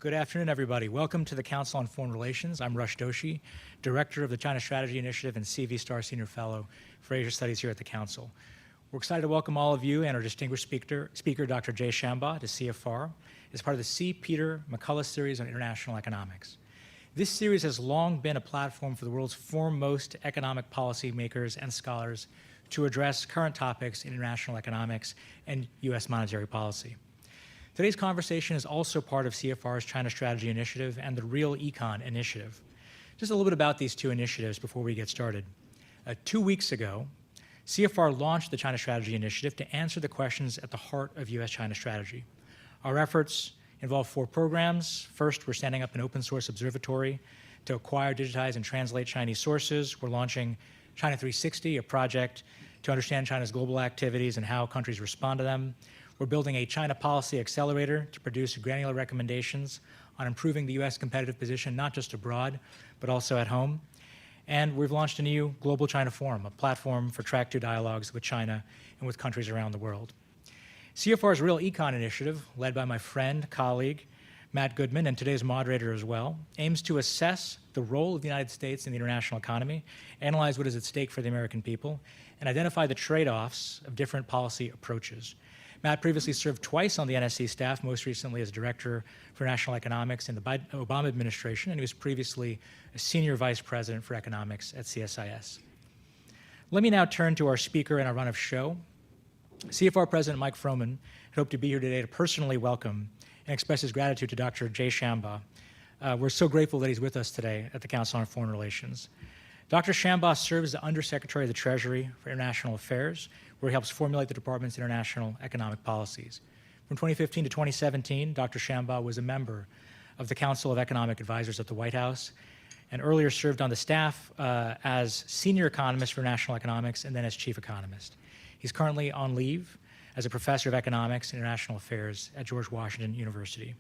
Good afternoon, everybody. Welcome to the Council on Foreign Relations. I'm Rush Doshi, Director of the China Strategy Initiative and CV Star Senior Fellow for Asia Studies here at the Council. We're excited to welcome all of you and our distinguished speaker Dr. Jay Shambaugh, to CFR, as part of the C. Peter McCullough Series on International Economics. This series has long been a platform for the world's foremost economic policy makers and scholars to address current topics in international economics and U.S. monetary policy. Today's conversation is also part of CFR's China Strategy Initiative and the Real Econ Initiative. Just a little bit about these two initiatives before we get started. 2 weeks ago, CFR launched the China Strategy Initiative to answer the questions at the heart of U.S.-China strategy. Our efforts involve 4 programs. First, we're standing up an open source observatory to acquire, digitize, and translate Chinese sources. We're launching China 360, a project to understand China's global activities and how countries respond to them. We're building a China policy accelerator to produce granular recommendations on improving the U.S. competitive position, not just abroad, but also at home. And we've launched a new Global China Forum, a platform for track 2 dialogues with China and with countries around the world. CFR's Real Econ Initiative, led by my friend, colleague, Matt Goodman, and today's moderator as well, aims to assess the role of the United States in the international economy, analyze what is at stake for the American people, and identify the trade-offs of different policy approaches. Matt previously served twice on the NSC staff, most recently as Director for National Economics in the Obama administration, and he was previously a Senior Vice President for Economics at CSIS. Let me now turn to our speaker in our run-of-show. CFR President Mike Froman had hoped to be here today to personally welcome and express his gratitude to Dr. Jay Shambaugh. We're so grateful that he's with us today at the Council on Foreign Relations. Dr. Shambaugh serves as the Undersecretary of the Treasury for International Affairs, where he helps formulate the department's international economic policies. From 2015 to 2017, Dr. Shambaugh was a member of the Council of Economic Advisors at the White House, and earlier served on the staff as Senior Economist for National Economics and then as Chief Economist. He's currently on leave as a Professor of Economics and International Affairs at George Washington University.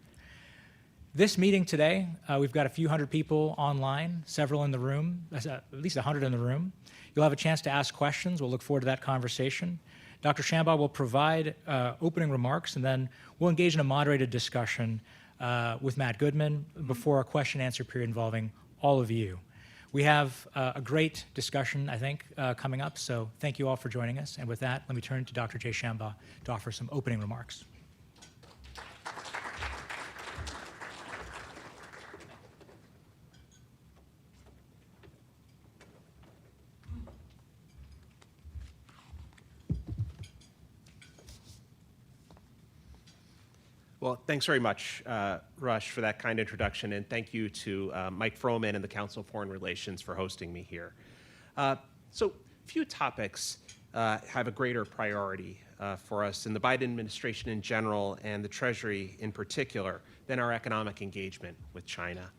This meeting today, we've got a few hundred people online, several in the room, at least 100 in the room. You'll have a chance to ask questions. We'll look forward to that conversation. Dr. Shambaugh will provide opening remarks, and then we'll engage in a moderated discussion with Matt Goodman before a question-answer period involving all of you. We have a great discussion, I think, coming up, so thank you all for joining us. And with that, let me turn to Dr. Jay Shambaugh to offer some opening remarks. Well, thanks very much, Rush, for that kind introduction, and thank you to Mike Froman and the Council of Foreign Relations for hosting me here. So few topics have a greater priority for us in the Biden administration in general and the Treasury in particular than our economic engagement with China.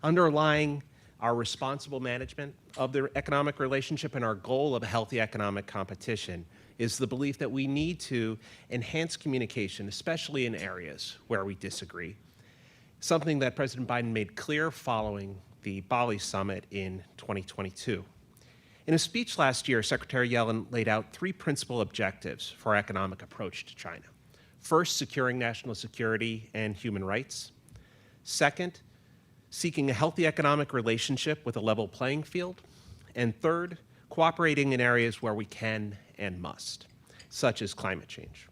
Underlying our responsible management of the economic relationship and our goal of a healthy economic competition is the belief that we need to enhance communication, especially in areas where we disagree, something that President Biden made clear following the Bali summit in 2022. In a speech last year, Secretary Yellen laid out 3 principal objectives for our economic approach to China. First, securing national security and human rights. Second, seeking a healthy economic relationship with a level playing field. And third, cooperating in areas where we can and must, such as climate change.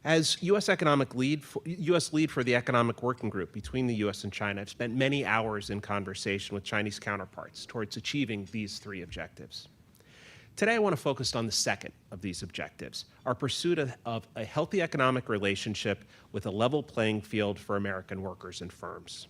As U.S. lead for the Economic Working Group between the U.S. and China, I've spent many hours in conversation with Chinese counterparts towards achieving these 3 objectives. Today, I want to focus on the second of these objectives, our pursuit of a healthy economic relationship with a level playing field for American workers and firms.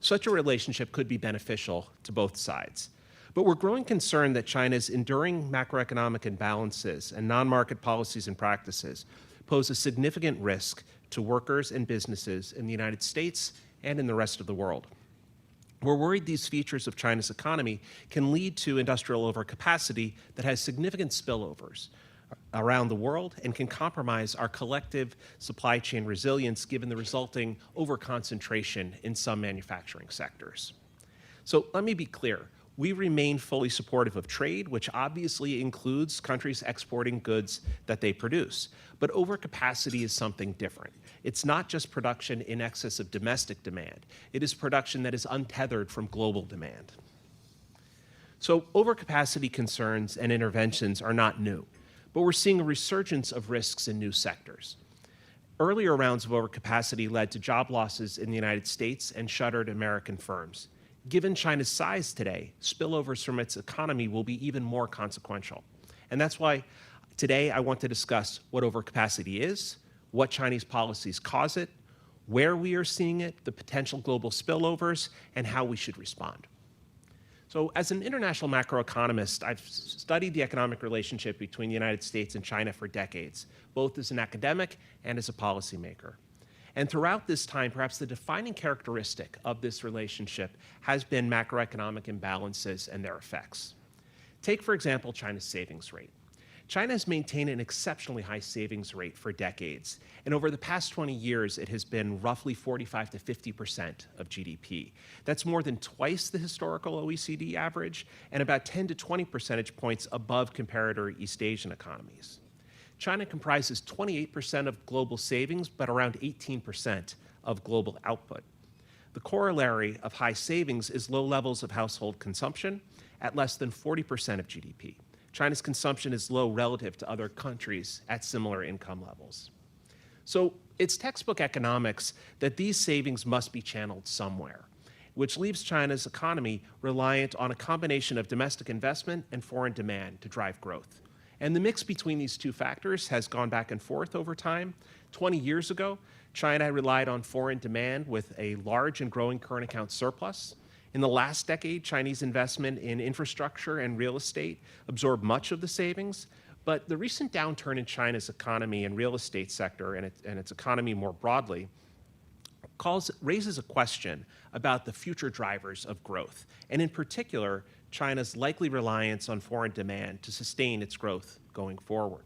Such a relationship could be beneficial to both sides. But we're growing concerned that China's enduring macroeconomic imbalances and non-market policies and practices pose a significant risk to workers and businesses in the United States and in the rest of the world. We're worried these features of China's economy can lead to industrial overcapacity that has significant spillovers around the world and can compromise our collective supply chain resilience given the resulting overconcentration in some manufacturing sectors. So let me be clear. We remain fully supportive of trade, which obviously includes countries exporting goods that they produce. But overcapacity is something different. it's not just production in excess of domestic demand. It is production that is untethered from global demand. So overcapacity concerns and interventions are not new, but we're seeing a resurgence of risks in new sectors. Earlier rounds of overcapacity led to job losses in the United States and shuttered American firms. Given China's size today, spillovers from its economy will be even more consequential. And that's why today I want to discuss what overcapacity is, what Chinese policies cause it, where we are seeing it, the potential global spillovers, and how we should respond. So as an international macroeconomist, I've studied the economic relationship between the United States and China for decades, both as an academic and as a policymaker. And throughout this time, perhaps the defining characteristic of this relationship has been macroeconomic imbalances and their effects. Take, for example, China's savings rate. China has maintained an exceptionally high savings rate for decades, and over the past 20 years, it has been roughly 45 to 50% of GDP. That's more than twice the historical OECD average, and about 10 to 20 percentage points above comparator East Asian economies. China comprises 28% of global savings, but around 18% of global output. The corollary of high savings is low levels of household consumption at less than 40% of GDP. China's consumption is low relative to other countries at similar income levels. So it's textbook economics that these savings must be channeled somewhere, which leaves China's economy reliant on a combination of domestic investment and foreign demand to drive growth. And the mix between these two factors has gone back and forth over time. 20 years ago, China relied on foreign demand with a large and growing current account surplus. In the last decade, Chinese investment in infrastructure and real estate absorbed much of the savings, but the recent downturn in China's economy and real estate sector and its economy more broadly raises a question about the future drivers of growth, and in particular, China's likely reliance on foreign demand to sustain its growth going forward.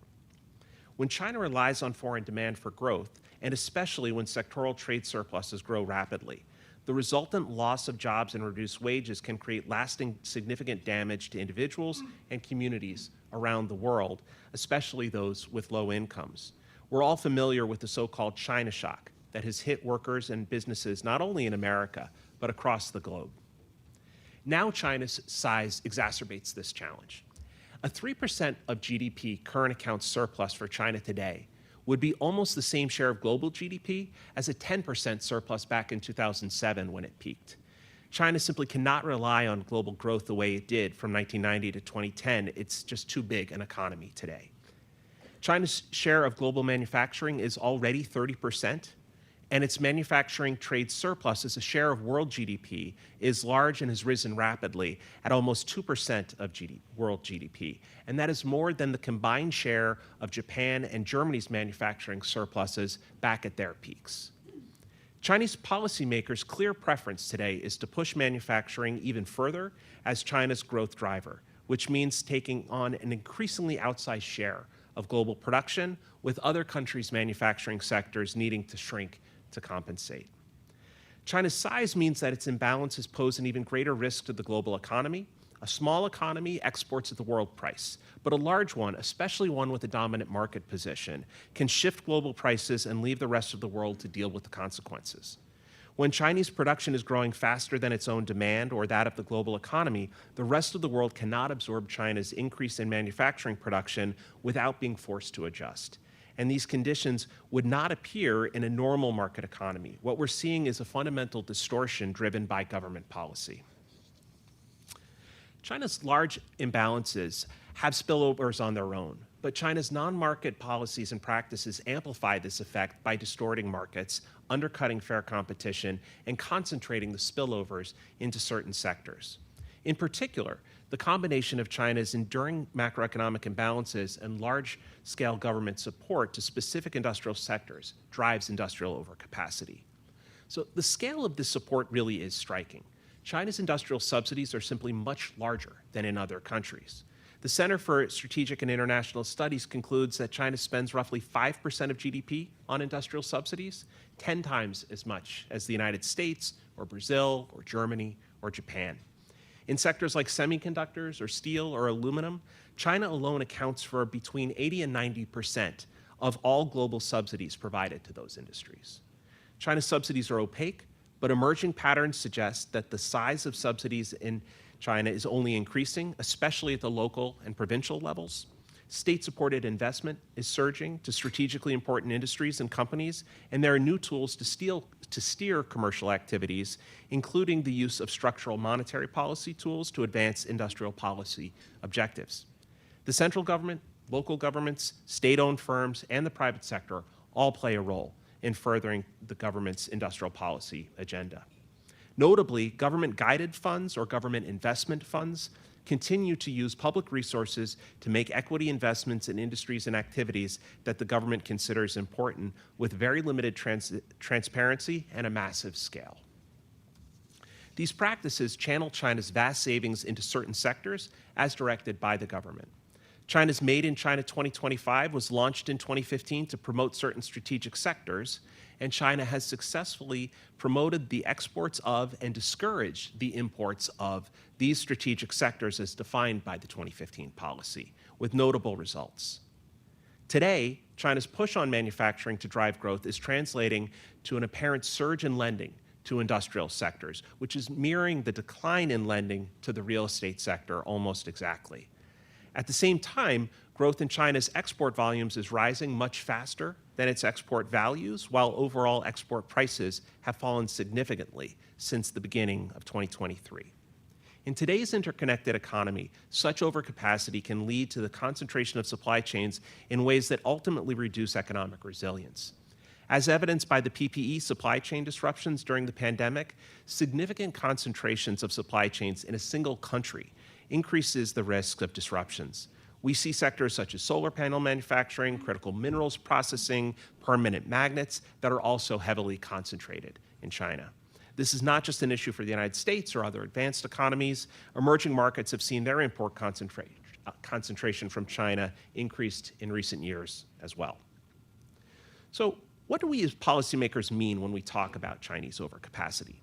When China relies on foreign demand for growth, and especially when sectoral trade surpluses grow rapidly, the resultant loss of jobs and reduced wages can create lasting significant damage to individuals and communities around the world, especially those with low incomes. We're all familiar with the so-called China shock that has hit workers and businesses not only in America, but across the globe. Now China's size exacerbates this challenge. A 3% of GDP current account surplus for China today would be almost the same share of global GDP as a 10% surplus back in 2007 when it peaked. China simply cannot rely on global growth the way it did from 1990 to 2010. It's just too big an economy today. China's share of global manufacturing is already 30%, and its manufacturing trade surplus as a share of world GDP is large and has risen rapidly at almost 2% of world GDP. And that is more than the combined share of Japan and Germany's manufacturing surpluses back at their peaks. Chinese policymakers' clear preference today is to push manufacturing even further as China's growth driver, which means taking on an increasingly outsized share of global production, with other countries' manufacturing sectors needing to shrink to compensate. China's size means that its imbalances pose an even greater risk to the global economy. A small economy exports at the world price, but a large one, especially one with a dominant market position, can shift global prices and leave the rest of the world to deal with the consequences. When Chinese production is growing faster than its own demand or that of the global economy, the rest of the world cannot absorb China's increase in manufacturing production without being forced to adjust. And these conditions would not appear in a normal market economy. What we're seeing is a fundamental distortion driven by government policy. China's large imbalances have spillovers on their own, but China's non-market policies and practices amplify this effect by distorting markets, undercutting fair competition, and concentrating the spillovers into certain sectors. In particular, the combination of China's enduring macroeconomic imbalances and large-scale government support to specific industrial sectors drives industrial overcapacity. So the scale of this support really is striking. China's industrial subsidies are simply much larger than in other countries. The Center for Strategic and International Studies concludes that China spends roughly 5% of GDP on industrial subsidies, 10 times as much as the United States or Brazil or Germany or Japan. In sectors like semiconductors or steel or aluminum, China alone accounts for between 80 and 90% of all global subsidies provided to those industries. China's subsidies are opaque, but emerging patterns suggest that the size of subsidies in China is only increasing, especially at the local and provincial levels. State-supported investment is surging to strategically important industries and companies, and there are new tools to steer commercial activities, including the use of structural monetary policy tools to advance industrial policy objectives. The central government, local governments, state-owned firms, and the private sector all play a role in furthering the government's industrial policy agenda. Notably, government-guided funds or government investment funds continue to use public resources to make equity investments in industries and activities that the government considers important with very limited transparency and a massive scale. These practices channel China's vast savings into certain sectors as directed by the government. China's Made in China 2025 was launched in 2015 to promote certain strategic sectors, and China has successfully promoted the exports of and discouraged the imports of these strategic sectors as defined by the 2015 policy, with notable results. Today, China's push on manufacturing to drive growth is translating to an apparent surge in lending to industrial sectors, which is mirroring the decline in lending to the real estate sector almost exactly. At the same time, growth in China's export volumes is rising much faster than its export values, while overall export prices have fallen significantly since the beginning of 2023. In today's interconnected economy, such overcapacity can lead to the concentration of supply chains in ways that ultimately reduce economic resilience. As evidenced by the PPE supply chain disruptions during the pandemic, significant concentrations of supply chains in a single country increases the risk of disruptions. We see sectors such as solar panel manufacturing, critical minerals processing, permanent magnets that are also heavily concentrated in China. This is not just an issue for the United States or other advanced economies. Emerging markets have seen their import concentration from China increased in recent years as well. So, what do we as policymakers mean when we talk about Chinese overcapacity?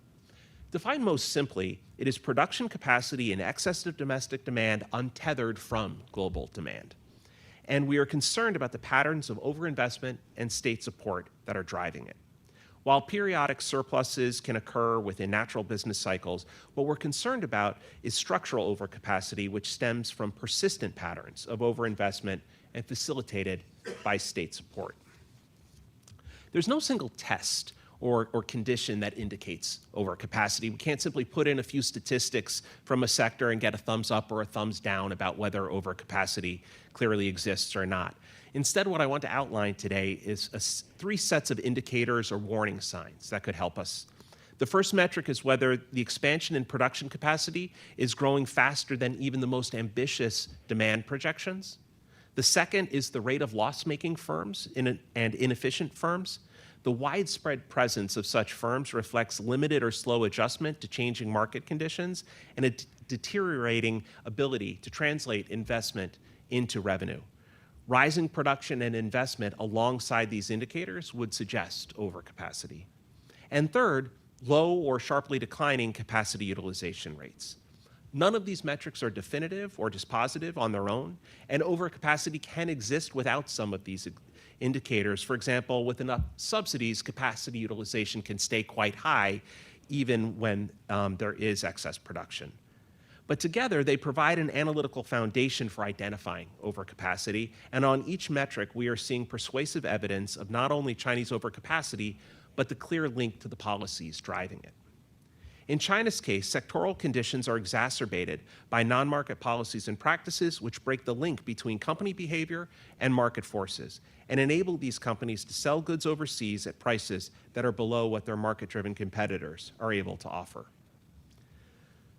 Defined most simply, it is production capacity in excess of domestic demand untethered from global demand. And we are concerned about the patterns of overinvestment and state support that are driving it. While periodic surpluses can occur within natural business cycles, what we're concerned about is structural overcapacity, which stems from persistent patterns of overinvestment and facilitated by state support. There's no single test or condition that indicates overcapacity. We can't simply put in a few statistics from a sector and get a thumbs up or a thumbs down about whether overcapacity clearly exists or not. Instead, what I want to outline today is three sets of indicators or warning signs that could help us. The first metric is whether the expansion in production capacity is growing faster than even the most ambitious demand projections. The second is the rate of loss-making firms and inefficient firms. The widespread presence of such firms reflects limited or slow adjustment to changing market conditions and a deteriorating ability to translate investment into revenue. Rising production and investment alongside these indicators would suggest overcapacity. And third, low or sharply declining capacity utilization rates. None of these metrics are definitive or dispositive on their own, and overcapacity can exist without some of these indicators. For example, with enough subsidies, capacity utilization can stay quite high even when there is excess production. But together, they provide an analytical foundation for identifying overcapacity, and on each metric, we are seeing persuasive evidence of not only Chinese overcapacity, but the clear link to the policies driving it. In China's case, sectoral conditions are exacerbated by non-market policies and practices which break the link between company behavior and market forces and enable these companies to sell goods overseas at prices that are below what their market-driven competitors are able to offer.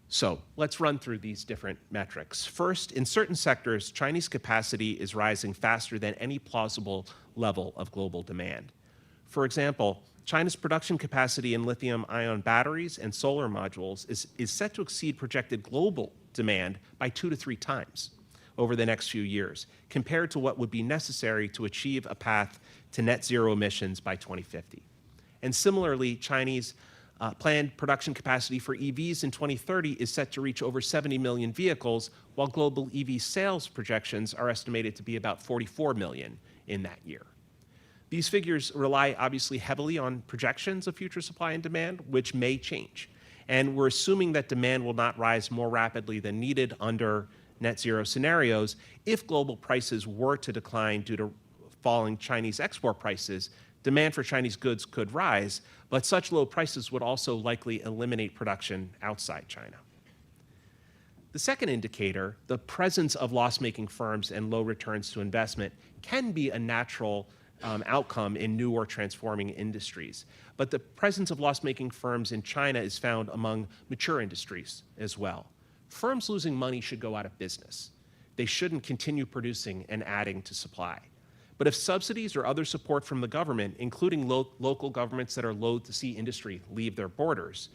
So let's run through these different metrics. First, in certain sectors, Chinese capacity is rising faster than any plausible level of global demand. For example, China's production capacity in lithium-ion batteries and solar modules is set to exceed projected global demand by 2 to 3 times over the next few years, compared to what would be necessary to achieve a path to net zero emissions by 2050. And similarly, Chinese planned production capacity for EVs in 2030 is set to reach over 70 million vehicles, while global EV sales projections are estimated to be about 44 million in that year. These figures rely obviously heavily on projections of future supply and demand, which may change. And we're assuming that demand will not rise more rapidly than needed under net zero scenarios. If global prices were to decline due to falling Chinese export prices, demand for Chinese goods could rise, but such low prices would also likely eliminate production outside China. The second indicator, the presence of loss-making firms and low returns to investment, can be a natural outcome in new or transforming industries. But the presence of loss-making firms in China is found among mature industries as well. Firms losing money should go out of business. They shouldn't continue producing and adding to supply. But if subsidies or other support from the government, including local governments that are loath to see industry leave their borders,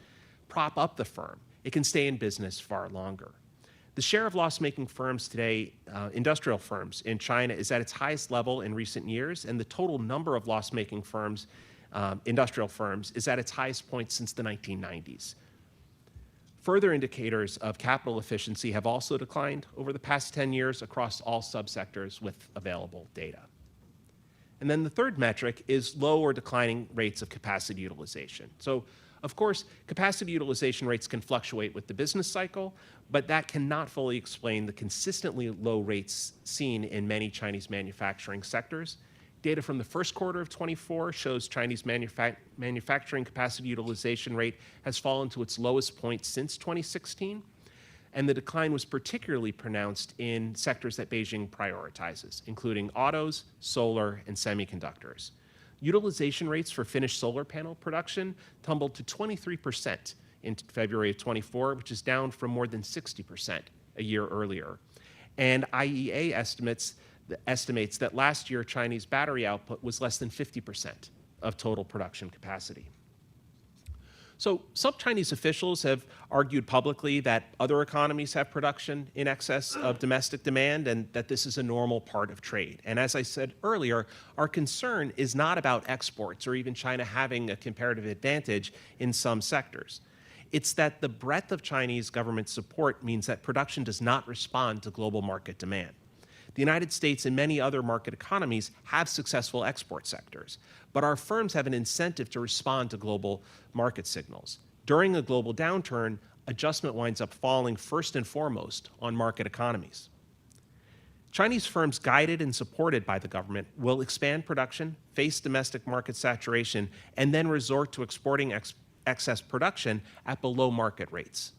prop up the firm, it can stay in business far longer. The share of loss-making firms today, industrial firms in China, is at its highest level in recent years, and the total number of loss-making firms, industrial firms, is at its highest point since the 1990s. Further indicators of capital efficiency have also declined over the past 10 years across all subsectors with available data. And then the third metric is low or declining rates of capacity utilization. So, of course, capacity utilization rates can fluctuate with the business cycle, but that cannot fully explain the consistently low rates seen in many Chinese manufacturing sectors. Data from the first quarter of 24 shows Chinese manufacturing capacity utilization rate has fallen to its lowest point since 2016, and the decline was particularly pronounced in sectors that Beijing prioritizes, including autos, solar, and semiconductors. Utilization rates for finished solar panel production tumbled to 23% in February of 24, which is down from more than 60% a year earlier. And IEA estimates that last year Chinese battery output was less than 50% of total production capacity. So some Chinese officials have argued publicly that other economies have production in excess of domestic demand and that this is a normal part of trade. And as I said earlier, our concern is not about exports or even China having a comparative advantage in some sectors. It's that the breadth of Chinese government support means that production does not respond to global market demand. The United States and many other market economies have successful export sectors, but our firms have an incentive to respond to global market signals. During a global downturn, adjustment winds up falling first and foremost on market economies. Chinese firms guided and supported by the government will expand production, face domestic market saturation, and then resort to exporting excess production at below market rates.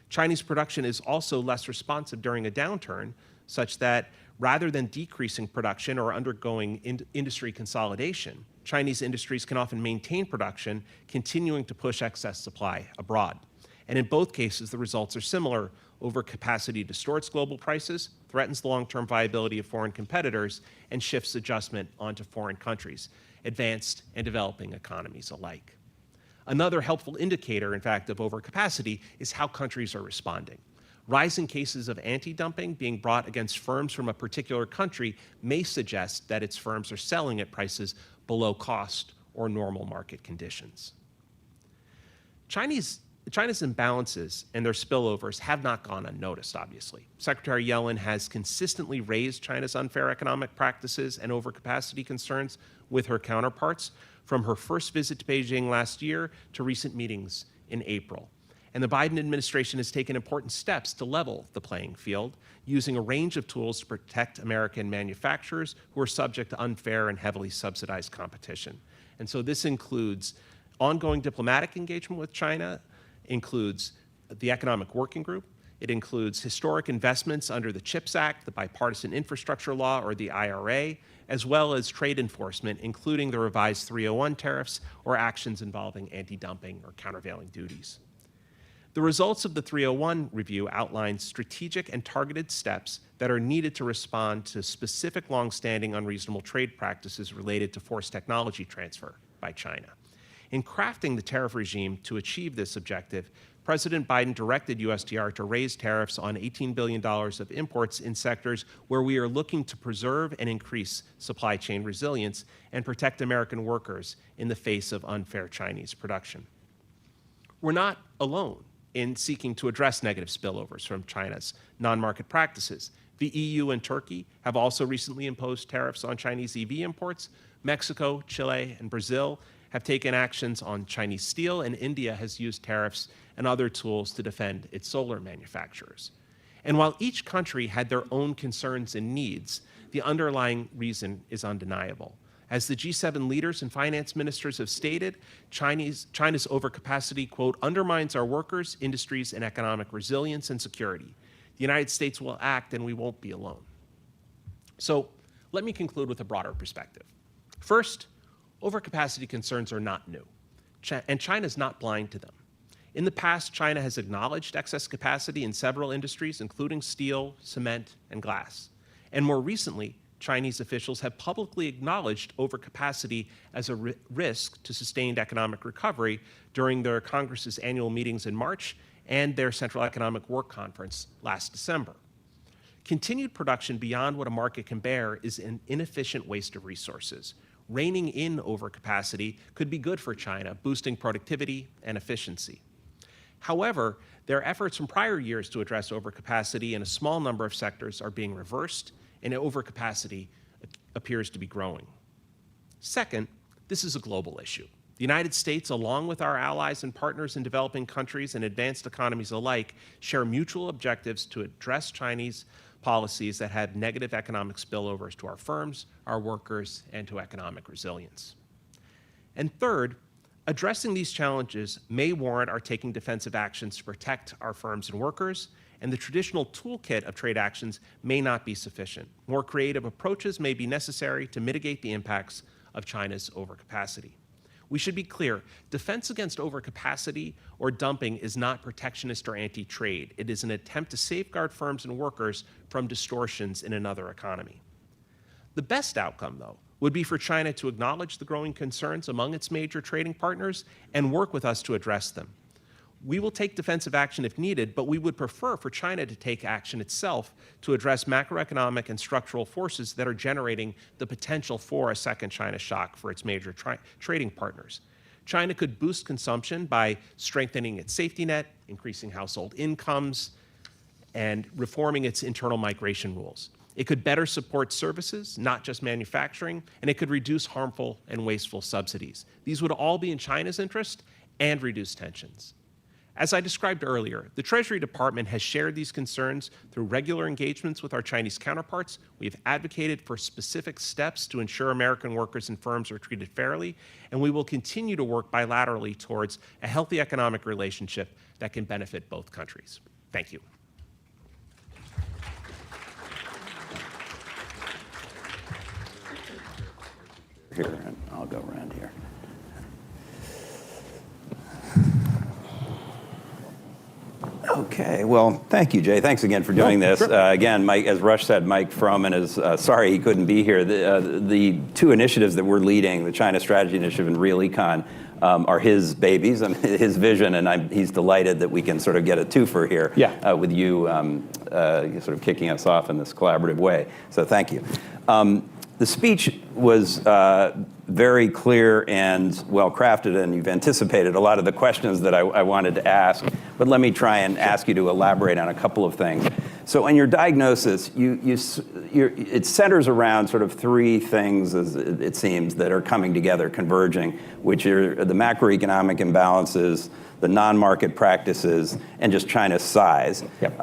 Chinese production is also less responsive during a downturn, such that rather than decreasing production or undergoing industry consolidation, Chinese industries can often maintain production, continuing to push excess supply abroad. And in both cases, the results are similar. Overcapacity distorts global prices, threatens the long-term viability of foreign competitors, and shifts adjustment onto foreign countries, advanced and developing economies alike. Another helpful indicator, in fact, of overcapacity is how countries are responding. Rising cases of anti-dumping being brought against firms from a particular country may suggest that its firms are selling at prices below cost or normal market conditions. China's imbalances and their spillovers have not gone unnoticed, obviously. Secretary Yellen has consistently raised China's unfair economic practices and overcapacity concerns with her counterparts, from her first visit to Beijing last year to recent meetings in April. And the Biden administration has taken important steps to level the playing field, using a range of tools to protect American manufacturers who are subject to unfair and heavily subsidized competition. And so this includes ongoing diplomatic engagement with China, includes the Economic Working Group, it includes historic investments under the CHIPS Act, the Bipartisan Infrastructure Law, or the IRA, as well as trade enforcement, including the revised 301 tariffs or actions involving anti-dumping or countervailing duties. The results of the 301 review outline strategic and targeted steps that are needed to respond to specific longstanding unreasonable trade practices related to forced technology transfer by China. In crafting the tariff regime to achieve this objective, President Biden directed USTR to raise tariffs on $18 billion of imports in sectors where we are looking to preserve and increase supply chain resilience and protect American workers in the face of unfair Chinese production. We're not alone in seeking to address negative spillovers from China's non-market practices. The EU and Turkey have also recently imposed tariffs on Chinese EV imports. Mexico, Chile, and Brazil have taken actions on Chinese steel, and India has used tariffs and other tools to defend its solar manufacturers. And while each country had their own concerns and needs, the underlying reason is undeniable. As the G7 leaders and finance ministers have stated, China's overcapacity, quote, undermines our workers, industries, and economic resilience and security. The United States will act, and we won't be alone. So let me conclude with a broader perspective. First, overcapacity concerns are not new, and China is not blind to them. In the past, China has acknowledged excess capacity in several industries, including steel, cement, and glass. And more recently, Chinese officials have publicly acknowledged overcapacity as a risk to sustained economic recovery during their Congress's annual meetings in March and their Central Economic Work Conference last December. Continued production beyond what a market can bear is an inefficient waste of resources. Reining in overcapacity could be good for China, boosting productivity and efficiency. However, their efforts from prior years to address overcapacity in a small number of sectors are being reversed, and overcapacity appears to be growing. Second, this is a global issue. The United States, along with our allies and partners in developing countries and advanced economies alike, share mutual objectives to address Chinese policies that have negative economic spillovers to our firms, our workers, and to economic resilience. And third, addressing these challenges may warrant our taking defensive actions to protect our firms and workers, and the traditional toolkit of trade actions may not be sufficient. More creative approaches may be necessary to mitigate the impacts of China's overcapacity. We should be clear, defense against overcapacity or dumping is not protectionist or anti-trade. It is an attempt to safeguard firms and workers from distortions in another economy. The best outcome, though, would be for China to acknowledge the growing concerns among its major trading partners and work with us to address them. We will take defensive action if needed, but we would prefer for China to take action itself to address macroeconomic and structural forces that are generating the potential for a second China shock for its major trading partners. China could boost consumption by strengthening its safety net, increasing household incomes, and reforming its internal migration rules. It could better support services, not just manufacturing, and it could reduce harmful and wasteful subsidies. These would all be in China's interest and reduce tensions. As I described earlier, the Treasury Department has shared these concerns through regular engagements with our Chinese counterparts. We have advocated for specific steps to ensure American workers and firms are treated fairly, and we will continue to work bilaterally towards a healthy economic relationship that can benefit both countries. Thank you. Here, and I'll go around here. Okay, well, thank you, Jay. Thanks again for doing this. Sure. Again, Mike, as Rush said, Mike Froman is sorry he couldn't be here. The two initiatives that we're leading, the China Strategy Initiative and Real Econ, are his babies, his vision, and he's delighted that we can sort of get a twofer here with you sort of kicking us off in this collaborative way. So thank you. The speech was very clear and well-crafted, and you've anticipated a lot of the questions that I wanted to ask, but let me try and ask you to elaborate on a couple of things. So in your diagnosis, it centers around sort of three things, as it seems, that are coming together, converging, which are the macroeconomic imbalances, the non-market practices, and just China's size. Yep.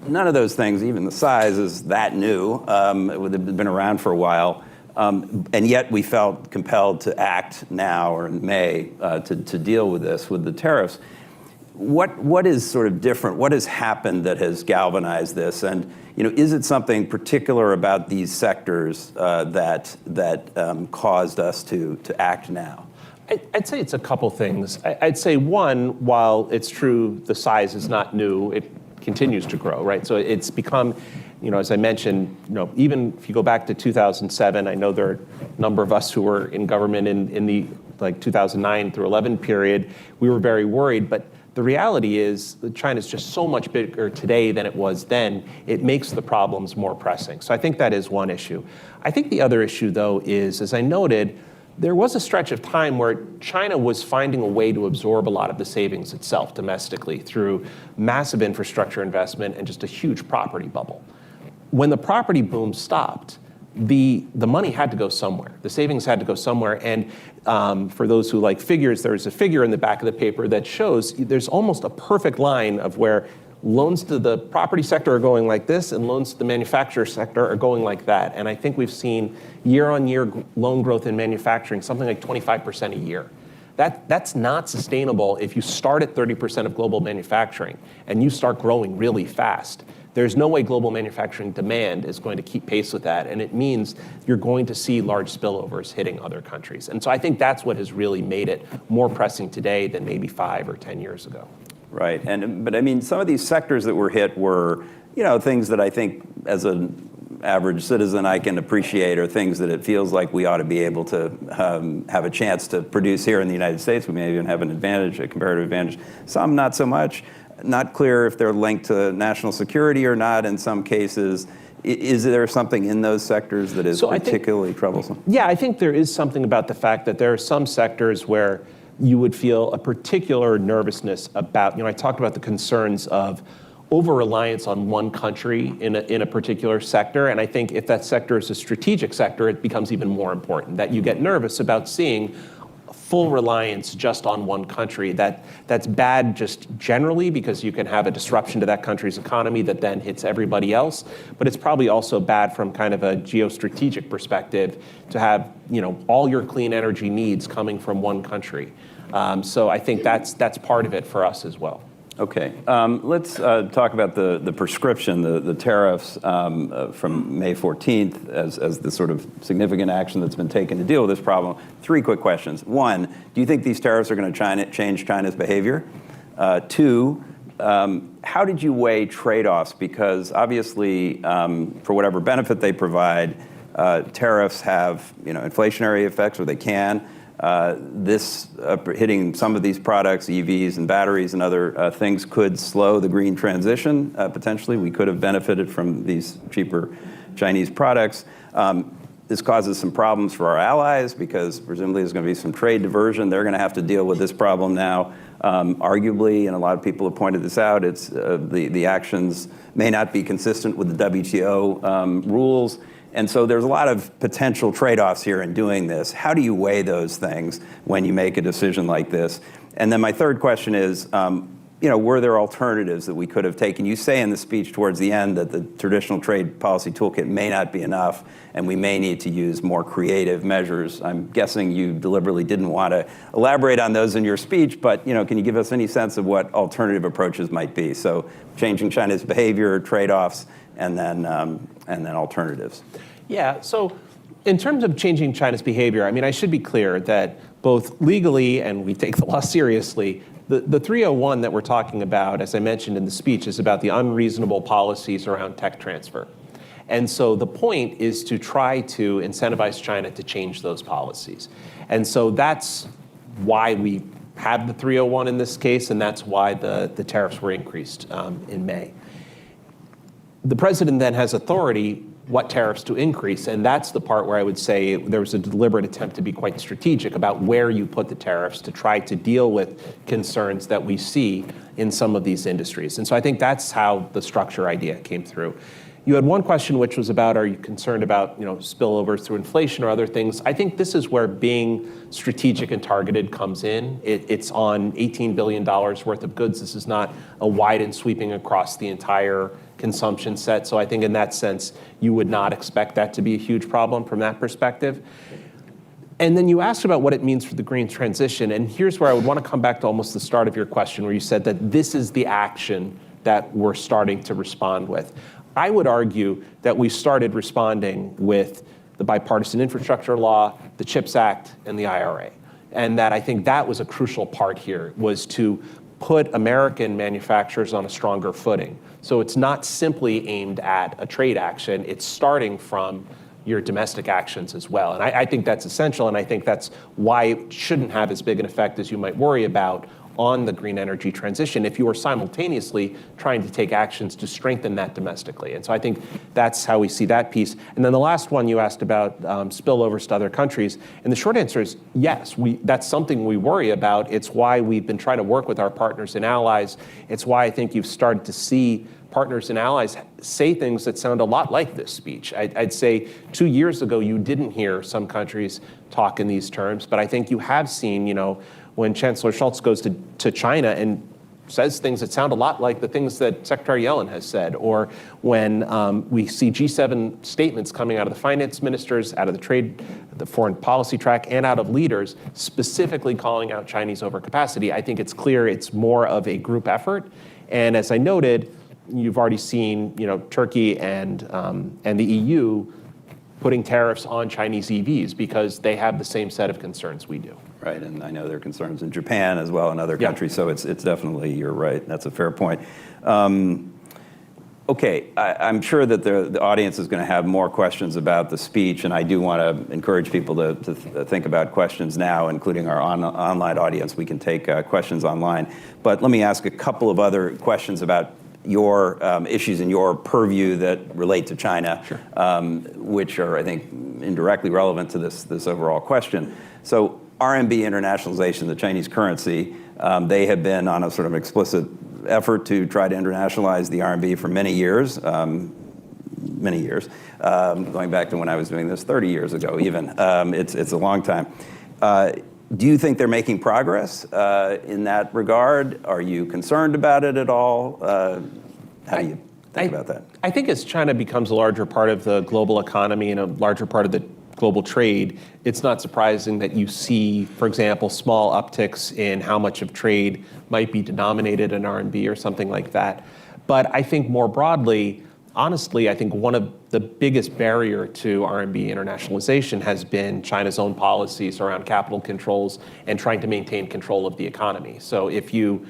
None of those things, even the size, is that new. They've been around for a while. And yet we felt compelled to act now or in May to deal with this, with the tariffs. What is sort of different? What has happened that has galvanized this? And is it something particular about these sectors that caused us to act now? I'd say it's a couple things. I'd say one, while it's true the size is not new, it continues to grow, right? So it's become, as I mentioned, even if you go back to 2007, I know there are a number of us who were in government in the 2009 through 11 period, we were very worried, but the reality is that China's just so much bigger today than it was then. It makes the problems more pressing. So I think that is one issue. I think the other issue, though, is, as I noted, there was a stretch of time where China was finding a way to absorb a lot of the savings itself domestically through massive infrastructure investment and just a huge property bubble. when the property boom stopped, the money had to go somewhere. The savings had to go somewhere. And for those who like figures, there's a figure in the back of the paper that shows there's almost a perfect line of where loans to the property sector are going like this and loans to the manufacturer sector are going like that. And I think we've seen year-on-year loan growth in manufacturing, something like 25% a year. That's not sustainable if you start at 30% of global manufacturing and you start growing really fast. There's no way global manufacturing demand is going to keep pace with that, and it means you're going to see large spillovers hitting other countries. And so I think that's what has really made it more pressing today than maybe 5 or 10 years ago. Right, but I mean, some of these sectors that were hit were, things that I think as an average citizen I can appreciate, are things that it feels like we ought to be able to have a chance to produce here in the United States. We may even have an advantage, a comparative advantage. Some not so much. Not clear if they're linked to national security or not in some cases. Is there something in those sectors that is particularly troublesome? Yeah, I think there is something about the fact that there are some sectors where you would feel a particular nervousness about, I talked about the concerns of over-reliance on one country in a particular sector, and I think if that sector is a strategic sector, it becomes even more important that you get nervous about seeing full reliance just on one country. That's bad just generally because you can have a disruption to that country's economy that then hits everybody else, but it's probably also bad from kind of a geostrategic perspective to have all your clean energy needs coming from one country. So I think that's part of it for us as well. Okay, let's talk about the prescription, the tariffs from May 14th as the sort of significant action that's been taken to deal with this problem. 3 quick questions. 1, do you think these tariffs are going to change China's behavior? 2, how did you weigh trade-offs? Because obviously, for whatever benefit they provide, tariffs have inflationary effects, or they can. This hitting some of these products, EVs and batteries and other things, could slow the green transition, potentially. We could have benefited from these cheaper Chinese products. This causes some problems for our allies because presumably there's going to be some trade diversion. They're going to have to deal with this problem now. Arguably, and a lot of people have pointed this out, it's the actions may not be consistent with the WTO rules. And so there's a lot of potential trade-offs here in doing this. How do you weigh those things when you make a decision like this? And then my third question is, were there alternatives that we could have taken? You say in the speech towards the end that the traditional trade policy toolkit may not be enough, and we may need to use more creative measures. I'm guessing you deliberately didn't want to elaborate on those in your speech, but can you give us any sense of what alternative approaches might be? So changing China's behavior, trade-offs, and then alternatives. Yeah, so in terms of changing China's behavior, I should be clear that both legally, and we take the law seriously, the 301 that we're talking about, as I mentioned in the speech, is about the unreasonable policies around tech transfer. And so the point is to try to incentivize China to change those policies. And so that's why we have the 301 in this case, and that's why the tariffs were increased in May. The president then has authority what tariffs to increase, and that's the part where I would say there was a deliberate attempt to be quite strategic about where you put the tariffs to try to deal with concerns that we see in some of these industries. And so I think that's how the structure idea came through. You had one question which was about, are you concerned about spillovers through inflation or other things? I think this is where being strategic and targeted comes in. It's on $18 billion worth of goods. This is not a wide and sweeping across the entire consumption set. So I think in that sense, you would not expect that to be a huge problem from that perspective. And then you asked about what it means for the green transition. And here's where I would want to come back to almost the start of your question, where you said that this is the action that we're starting to respond with. I would argue that we started responding with the bipartisan infrastructure law, the CHIPS Act, and the IRA. And that I think that was a crucial part here, was to put American manufacturers on a stronger footing. So it's not simply aimed at a trade action, it's starting from your domestic actions as well. And I think that's essential, and I think that's why it shouldn't have as big an effect as you might worry about on the green energy transition if you are simultaneously trying to take actions to strengthen that domestically. And so I think that's how we see that piece. And then the last one you asked about spillovers to other countries. And the short answer is yes, that's something we worry about. It's why we've been trying to work with our partners and allies. It's why I think you've started to see partners and allies say things that sound a lot like this speech. I'd say 2 years ago, you didn't hear some countries talk in these terms, but I think you have seen, when Chancellor Scholz goes to China and says things that sound a lot like the things that Secretary Yellen has said, or when we see G7 statements coming out of the finance ministers, out of the foreign policy track, and out of leaders specifically calling out Chinese overcapacity. I think it's clear it's more of a group effort. And as I noted, you've already seen, Turkey and the EU putting tariffs on Chinese EVs because they have the same set of concerns we do. Right, and I know there are concerns in Japan as well and other countries, so it's definitely, you're right, that's a fair point. Okay, I'm sure that the audience is going to have more questions about the speech, and I do want to encourage people to think about questions now, including our online audience. We can take questions online. But let me ask a couple of other questions about your issues in your purview that relate to China, Sure. Which are, I think, indirectly relevant to this overall question. So RMB internationalization, the Chinese currency, they have been on a sort of explicit effort to try to internationalize the RMB for many years, going back to when I was doing this 30 years ago even. It's a long time. Do you think they're making progress in that regard? Are you concerned about it at all? How do you think about that? I think as China becomes a larger part of the global economy and a larger part of the global trade, it's not surprising that you see, for example, small upticks in how much of trade might be denominated in RMB or something like that. But I think more broadly, honestly, I think one of the biggest barrier to RMB internationalization has been China's own policies around capital controls and trying to maintain control of the economy. So if you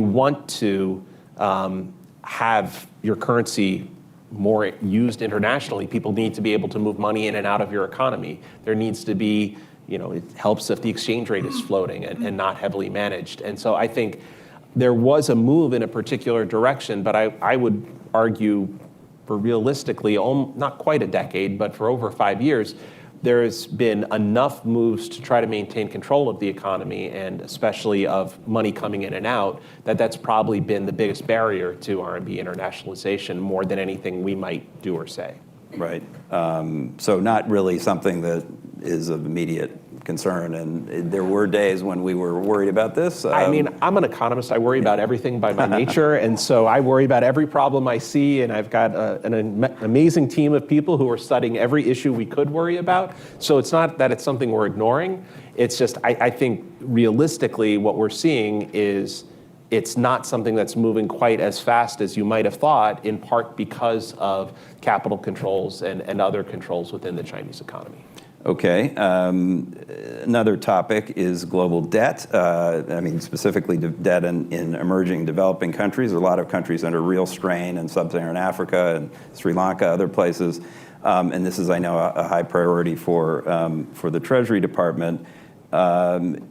want to have your currency more used internationally, people need to be able to move money in and out of your economy. There needs to be, it helps if the exchange rate is floating and not heavily managed. And so I think there was a move in a particular direction, but I would argue for realistically, not quite a decade, but for over 5 years, there's been enough moves to try to maintain control of the economy and especially of money coming in and out, that's probably been the biggest barrier to RMB internationalization more than anything we might do or say. Right. So not really something that is of immediate concern, and there were days when we were worried about this. I mean, I'm an economist. I worry about everything by my nature, and so I worry about every problem I see, and I've got an amazing team of people who are studying every issue we could worry about. So it's not that it's something we're ignoring. It's just, I think realistically what we're seeing is it's not something that's moving quite as fast as you might have thought, in part because of capital controls and other controls within the Chinese economy. Okay. Another topic is global debt. Specifically debt in emerging developing countries. A lot of countries under real strain in sub-Saharan Africa and Sri Lanka, other places. And this is, I know, a high priority for the Treasury Department. The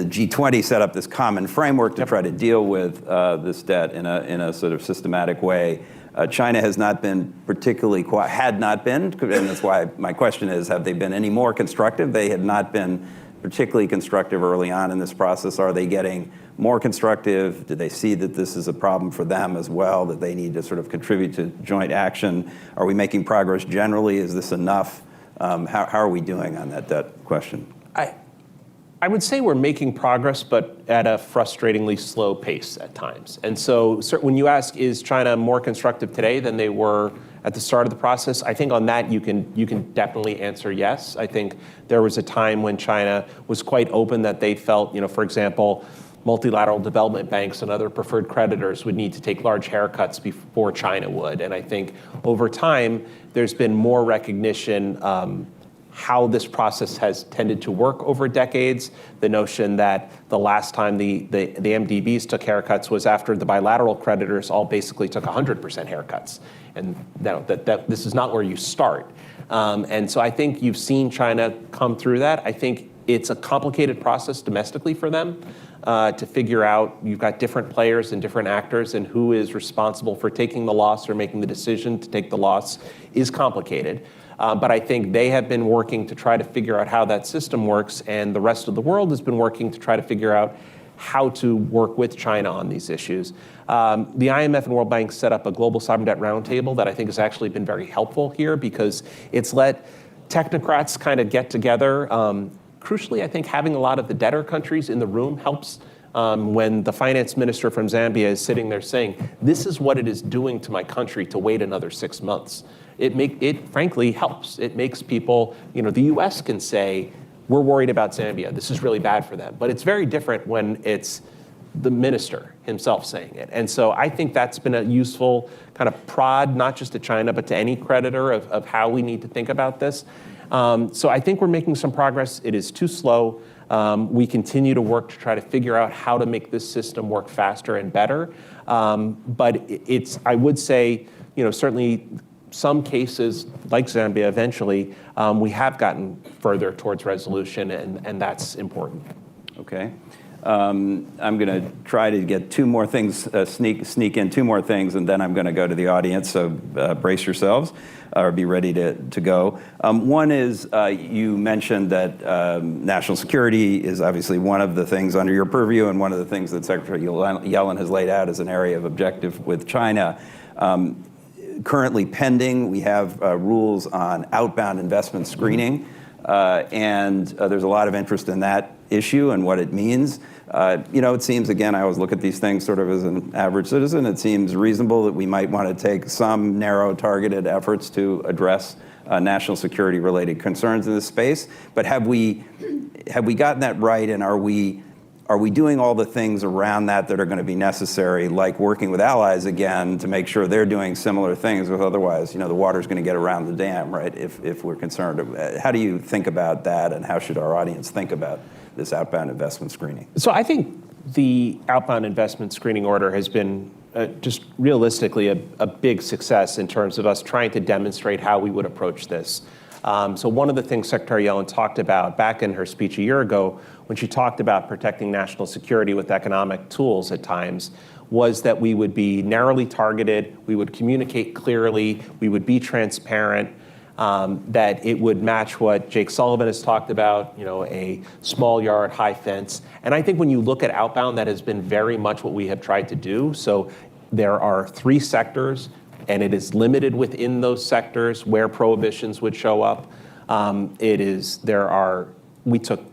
G20 set up this common framework to try to deal with this debt in a sort of systematic way. China has not been particularly, and that's why my question is, have they been any more constructive? They had not been particularly constructive early on in this process. Are they getting more constructive? Do they see that this is a problem for them as well, that they need to sort of contribute to joint action? Are we making progress generally? Is this enough? How are we doing on that debt question? I would say we're making progress, but at a frustratingly slow pace at times. And so when you ask, is China more constructive today than they were at the start of the process? I think on that you can definitely answer yes. I think there was a time when China was quite open that they felt, for example, multilateral development banks and other preferred creditors would need to take large haircuts before China would. And I think over time, there's been more recognition how this process has tended to work over decades. The notion that the last time the MDBs took haircuts was after the bilateral creditors all basically took 100% haircuts. And that this is not where you start. And so I think you've seen China come through that. I think It's a complicated process domestically for them to figure out. You've got different players and different actors, and who is responsible for taking the loss or making the decision to take the loss is complicated. But I think they have been working to try to figure out how that system works, and the rest of the world has been working to try to figure out how to work with China on these issues. The IMF and World Bank set up a global sovereign debt roundtable that I think has actually been very helpful here, because it's let technocrats kind of get together. Crucially, I think having a lot of the debtor countries in the room helps. When the finance minister from Zambia is sitting there saying, this is what it is doing to my country to wait another 6 months. It frankly helps. It makes people, the US can say, we're worried about Zambia. This is really bad for them. But it's very different when it's the minister himself saying it. And so I think that's been a useful kind of prod, not just to China, but to any creditor of how we need to think about this. So I think we're making some progress. It is too slow. We continue to work to try to figure out how to make this system work faster and better. But I would say, certainly some cases like Zambia eventually, we have gotten further towards resolution, and that's important. Okay. I'm going to try to get two more things, sneak in two more things, and then I'm going to go to the audience, so brace yourselves or be ready to go. One is you mentioned that national security is obviously one of the things under your purview, and one of the things that Secretary Yellen has laid out as an area of objective with China. Currently pending, we have rules on outbound investment screening, and there's a lot of interest in that issue and what it means. It seems, again, I always look at these things sort of as an average citizen. It seems reasonable that we might want to take some narrow, targeted efforts to address national security-related concerns in this space. But have we gotten that right, and are we doing all the things around that are going to be necessary, like working with allies again to make sure they're doing similar things? Because otherwise, the water's going to get around the dam, right? If we're concerned, how do you think about that, and how should our audience think about this outbound investment screening? So I think the outbound investment screening order has been just realistically a big success in terms of us trying to demonstrate how we would approach this. So one of the things Secretary Yellen talked about back in her speech a year ago, when she talked about protecting national security with economic tools at times, was that we would be narrowly targeted, we would communicate clearly, we would be transparent, that it would match what Jake Sullivan has talked about, a small yard, high fence. And I think when you look at outbound, that has been very much what we have tried to do. So there are 3 sectors, and it is limited within those sectors where prohibitions would show up. We took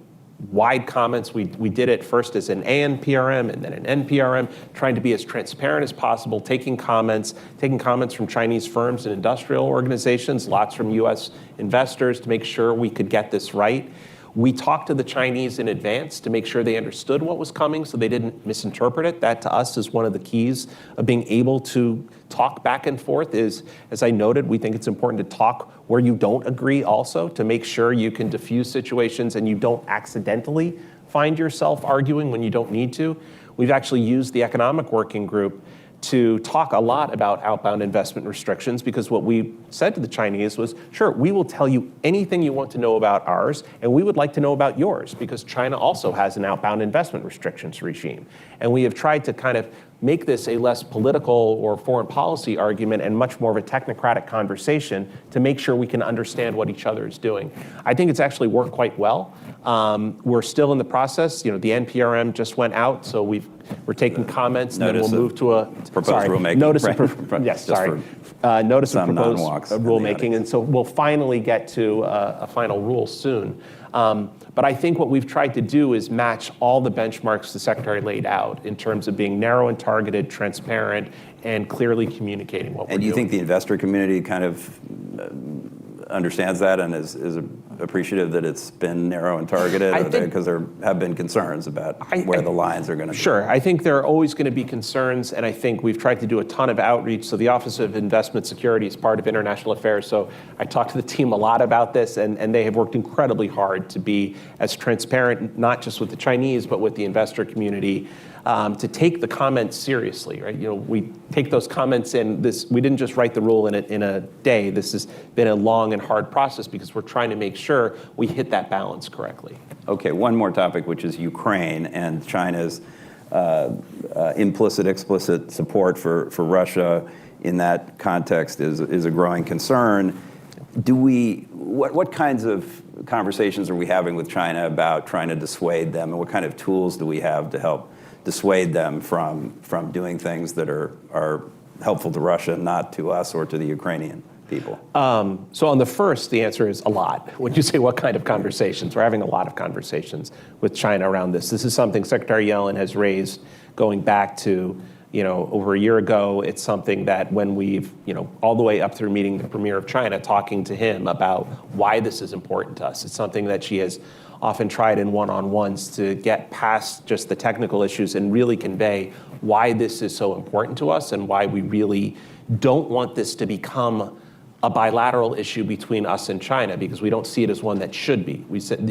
wide comments. We did it first as an ANPRM and then an NPRM, trying to be as transparent as possible, taking comments from Chinese firms and industrial organizations, lots from US investors to make sure we could get this right. We talked to the Chinese in advance to make sure they understood what was coming so they didn't misinterpret it. That, to us, is one of the keys of being able to talk back and forth. Is, as I noted, we think it's important to talk where you don't agree also, to make sure you can diffuse situations and you don't accidentally find yourself arguing when you don't need to. We've actually used the Economic Working Group to talk a lot about outbound investment restrictions, because what we said to the Chinese was, sure, we will tell you anything you want to know about ours, and we would like to know about yours, because China also has an outbound investment restrictions regime. And we have tried to kind of make this a less political or foreign policy argument and much more of a technocratic conversation to make sure we can understand what each other is doing. I think it's actually worked quite well. We're still in the process. The NPRM just went out, so we're taking comments, and then we'll move to a proposed rulemaking. Notice right. notice of proposed non-walks rulemaking, and so we'll finally get to a final rule soon. But I think what we've tried to do is match all the benchmarks the Secretary laid out in terms of being narrow and targeted, transparent, and clearly communicating what we're doing. And do you think the investor community kind of understands that and is appreciative that it's been narrow and targeted? Because there have been concerns about where the lines are going to be. Sure. I think there are always going to be concerns, and I think we've tried to do a ton of outreach. So the Office of Investment Security is part of International Affairs. So I talked to the team a lot about this, and they have worked incredibly hard to be as transparent, not just with the Chinese, but with the investor community, to take the comments seriously, right? We take those comments in. We didn't just write the rule in a day. This has been a long and hard process because we're trying to make sure we hit that balance correctly. Okay, one more topic, which is Ukraine and China's implicit, explicit support for Russia in that context is a growing concern. What kinds of conversations are we having with China about trying to dissuade them, and what kind of tools do we have to help dissuade them from doing things that are helpful to Russia, not to us or to the Ukrainian people? So on the first, the answer is a lot. When you say what kind of conversations, we're having a lot of conversations with China around this. This is something Secretary Yellen has raised going back to over a year ago. It's something that when we've, all the way up through meeting the Premier of China, talking to him about why this is important to us. It's something that she has often tried in one-on-ones to get past just the technical issues and really convey why this is so important to us and why we really don't want this to become a bilateral issue between us and China, because we don't see it as one that should be. We said,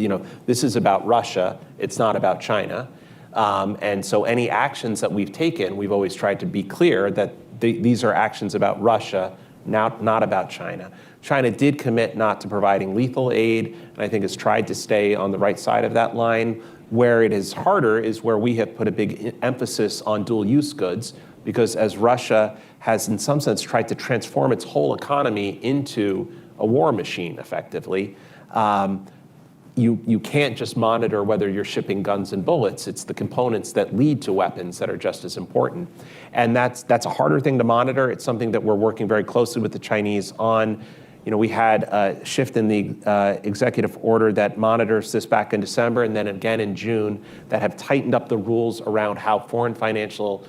this is about Russia, it's not about China. And so any actions that we've taken, we've always tried to be clear that these are actions about Russia, not about China. China did commit not to providing lethal aid, and I think has tried to stay on the right side of that line. Where it is harder is where we have put a big emphasis on dual-use goods, because as Russia has in some sense tried to transform its whole economy into a war machine effectively, you can't just monitor whether you're shipping guns and bullets. It's the components that lead to weapons that are just as important. And that's a harder thing to monitor. It's something that we're working very closely with the Chinese on. We had a shift in the executive order that monitors this back in December, and then again in June, that have tightened up the rules around how foreign financial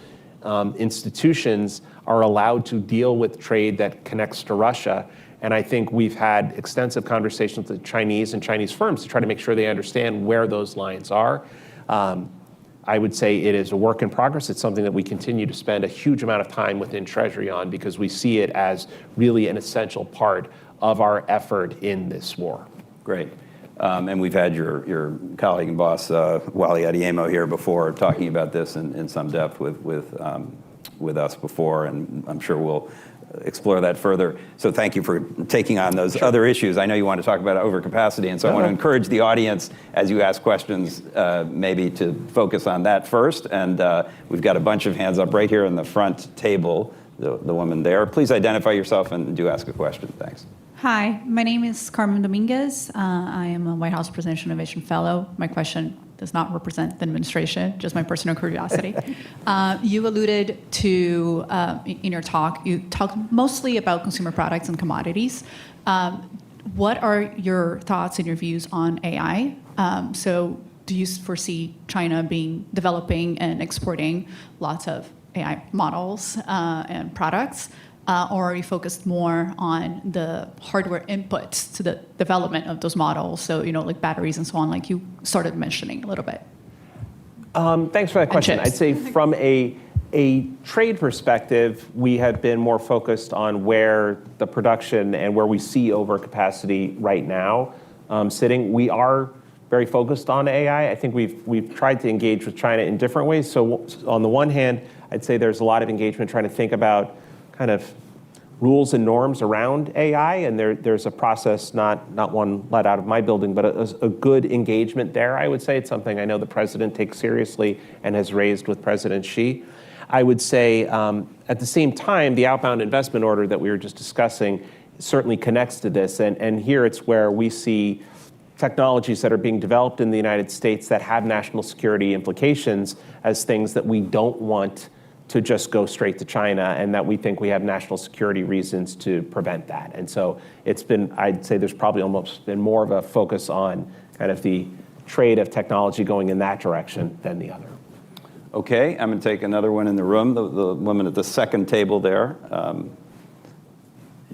institutions are allowed to deal with trade that connects to Russia. And I think we've had extensive conversations with the Chinese and Chinese firms to try to make sure they understand where those lines are. I would say it is a work in progress. It's something that we continue to spend a huge amount of time within Treasury on, because we see it as really an essential part of our effort in this war. Great. And we've had your colleague and boss, Wally Adeyemo, here before talking about this in some depth with us before, and I'm sure we'll explore that further. So thank you for taking on those other issues. I know you want to talk about overcapacity, and so I want to encourage the audience, as you ask questions, maybe to focus on that first. And we've got a bunch of hands up right here in the front table, the woman there. Please identify yourself and do ask a question. Thanks. Hi, my name is Carmen Dominguez. I am a White House Presidential Innovation Fellow. My question does not represent the administration, just my personal curiosity. You alluded to, in your talk, you talked mostly about consumer products and commodities. What are your thoughts and your views on AI? So do you foresee China developing and exporting lots of AI models and products? Or are you focused more on the hardware inputs to the development of those models? So, like batteries and so on, like you started mentioning a little bit. Thanks for that question. I'd say from a trade perspective, we have been more focused on where the production and where we see overcapacity right now sitting. We are very focused on AI. I think we've tried to engage with China in different ways. So on the one hand, I'd say there's a lot of engagement trying to think about kind of rules and norms around AI, and there's a process, not one let out of my building, but a good engagement there, I would say. It's something I know the president takes seriously and has raised with President Xi. I would say at the same time, the outbound investment order that we were just discussing certainly connects to this, and here it's where we see technologies that are being developed in the United States that have national security implications as things that we don't want to just go straight to China, and that we think we have national security reasons to prevent that. And so I'd say there's probably almost been more of a focus on kind of the trade of technology going in that direction than the other. Okay, I'm going to take another one in the room, the woman at the second table there,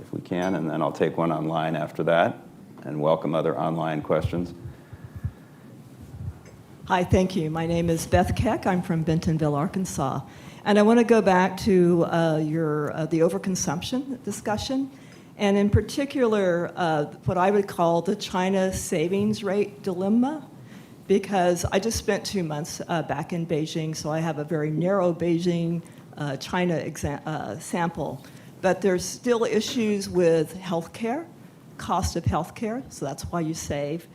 if we can, and then I'll take one online after that, and welcome other online questions. Hi, thank you. My name is Beth Keck. I'm from Bentonville, Arkansas. And I want to go back to the overconsumption discussion, and in particular, what I would call the China savings rate dilemma, because I just spent 2 months back in Beijing, so I have a very narrow Beijing China sample. But there's still issues with healthcare, cost of healthcare, so that's why you save,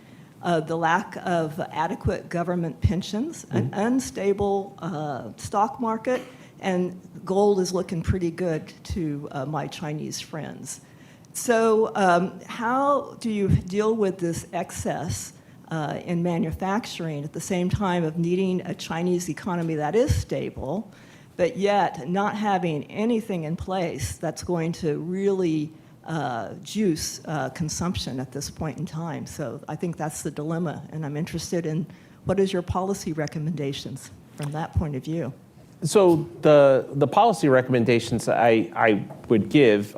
the lack of adequate government pensions, an unstable stock market, and gold is looking pretty good to my Chinese friends. So how do you deal with this excess in manufacturing at the same time of needing a Chinese economy that is stable, but yet not having anything in place that's going to really juice consumption at this point in time? So I think that's the dilemma, and I'm interested in what is your policy recommendations from that point of view? So the policy recommendations I would give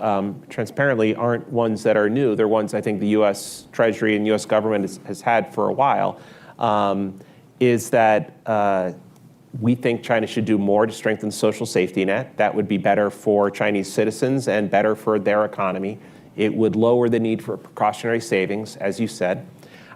transparently aren't ones that are new. They're ones I think the U.S. Treasury and U.S. government has had for a while, is that we think China should do more to strengthen the social safety net. That would be better for Chinese citizens and better for their economy. It would lower the need for precautionary savings, as you said.